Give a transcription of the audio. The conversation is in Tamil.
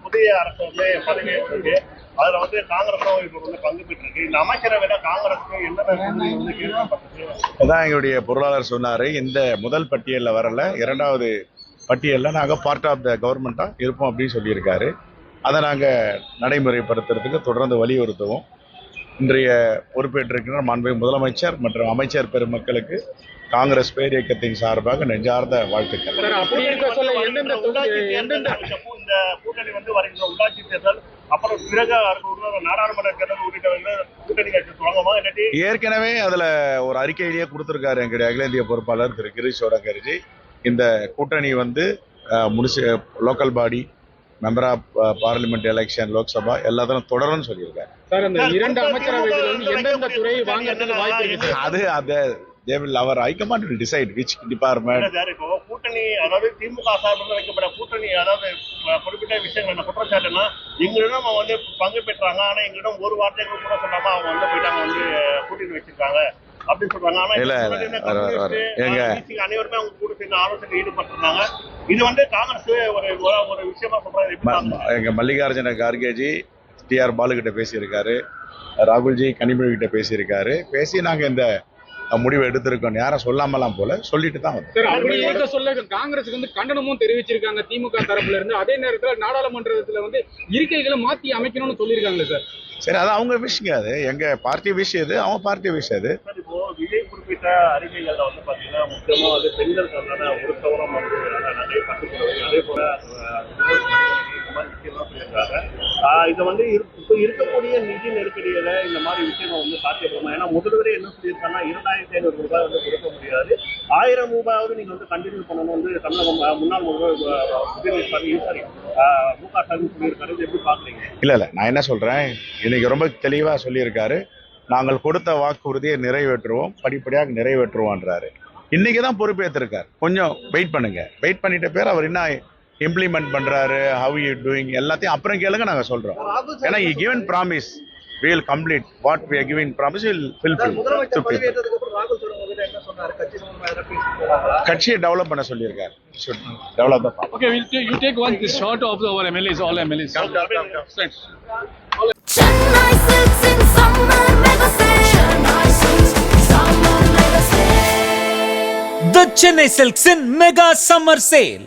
புதிய அரசு வந்து பதவியேற்றிருக்கு. அதுல வந்து காங்கிரஸும் இப்ப வந்து பங்கு பெற்றிருக்கு. இந்த அமைச்சரவையில காங்கிரஸுக்கு என்னென்ன கேள்விப்பட்டிருக்கு? அதான் எங்களுடைய பொருளாளர் சொன்னாரு, இந்த முதல் பட்டியலில் வரல, இரண்டாவது பட்டியலில் நாங்கள் பார்ட் ஆஃப் த கவர்மெண்டா இருப்போம் அப்படின்னு சொல்லியிருக்காரு. அதை நாங்கள் நடைமுறைப்படுத்துறதுக்கு தொடர்ந்து வலியுறுத்துவோம். இன்றைய பொறுப்பேற்றிருக்கிற மாண்புமிகு முதலமைச்சர் மற்றும் அமைச்சர் பெருமக்களுக்கு காங்கிரஸ் பேர் இயக்கத்தின் சார்பாக நெஞ்சார்ந்த வாழ்த்துக்கள். இந்த கூட்டணி வந்து வருகின்ற உள்ளாட்சி தேர்தல் அப்புறம் பிறகு நாடாளுமன்ற தேர்தல் உள்ளிட்ட கூட்டணி கட்சி தொடங்குமா? ஏற்கனவே அதுல ஒரு அறிக்கையிலேயே கொடுத்திருக்காரு எங்களுடைய அகில இந்திய பொறுப்பாளர் திரு கிரீஷ் சோடங்கர்ஜி. இந்த கூட்டணி வந்து local body, member of parliament election, Lok Sabha எல்லாத்திலும் தொடரும்னு சொல்லியிருக்காரு. அவர் high command will decide which department. இப்போ கூட்டணி, அதாவது திமுக சார்பில் வைக்கப்பட்ட கூட்டணி, அதாவது குறிப்பிட்ட விஷயங்கள் குற்றச்சாட்டுனா எங்களிடம் வந்து பங்கு பெற்றாங்க, ஆனா எங்களிடம் ஒரு வார்த்தைகள் கூட சொல்லாம அவங்க வந்து போயிட்டாங்க, வந்து கூட்டணி வச்சிருக்காங்க அப்படின்னு சொல்றாங்க. ஆனா அனைவருமே அவங்க கூட சேர்ந்து ஆலோசனை ஈடுபட்டிருந்தாங்க. இது வந்து காங்கிரஸ் ஒரு விஷயமா சொல்றாங்க. எங்க மல்லிகார்ஜுன கார்கேஜி டிஆர் பாலு கிட்ட பேசியிருக்காரு, ராகுல்ஜி கனிமொழி கிட்ட பேசியிருக்காரு. பேசி நாங்க இந்த முடிவு எடுத்திருக்கோம். யாரும் சொல்லாமலாம் போல சொல்லிட்டு தான் வந்து காங்கிரஸுக்கு வந்து கண்டனமும் தெரிவிச்சிருக்காங்க திமுக தரப்புல இருந்து. அதே நேரத்தில் நாடாளுமன்றத்துல வந்து இருக்கைகளை மாத்தி அமைக்கணும்னு சொல்லியிருக்காங்க சார். சரி, அது அவங்க விஷயம், அது எங்க பார்ட்டி விஷயம், அது அவங்க பார்ட்டி விஷயம். அது இப்போ விஜய் குறிப்பிட்ட அறிக்கைகள்ல வந்து பாத்தீங்கன்னா முக்கியமா வந்து பெண்களுக்கான ஒரு சவரம் வந்து நிறைய கட்டுப்படுது, அதே போல விஷயம்லாம் சொல்லியிருக்காங்க. இதை வந்து இப்போ இருக்கக்கூடிய நிதி நெருக்கடியில இந்த மாதிரி விஷயம் வந்து சாத்தியப்படுமா? ஏன்னா முதல்வரே என்ன சொல்லியிருக்காங்கன்னா 2500 ரூபாய் வந்து கொடுக்க முடியாது, 1000 ரூபாயாவது நீங்க வந்து கண்டினியூ பண்ணணும் வந்து தமிழகம் முன்னாள் முதல்வர் மு.க. ஸ்டாலின் சொல்லியிருக்காரு. எப்படி பாக்குறீங்க? இல்ல நான் என்ன சொல்றேன், இன்னைக்கு ரொம்ப தெளிவா சொல்லியிருக்காரு. நாங்கள் கொடுத்த வாக்குறுதியை நிறைவேற்றுவோம், படிப்படியாக நிறைவேற்றுவோன்றாரு. இன்னைக்குதான் பொறுப்பேற்றிருக்காரு. கொஞ்சம் வெயிட் பண்ணுங்க. வெயிட் பண்ணிட்ட பேர் அவர் என்ன இம்ப்ளிமெண்ட் பண்றாரு, ஹவ் யூ டூயிங் எல்லாத்தையும் அப்புறம் கேளுங்க, நாங்க சொல்றோம். ஏன்னா he given promise, we will complete what we are giving promise, we will fulfill. கட்சியை டெவலப் பண்ண சொல்லியிருக்காரு. டெவலப் தான். Okay, you take one this shot of our MLAs, all MLAs. Thanks. Chennai Silks in summer mega sale. Chennai Silks summer mega sale. The Chennai Silks in mega summer sale.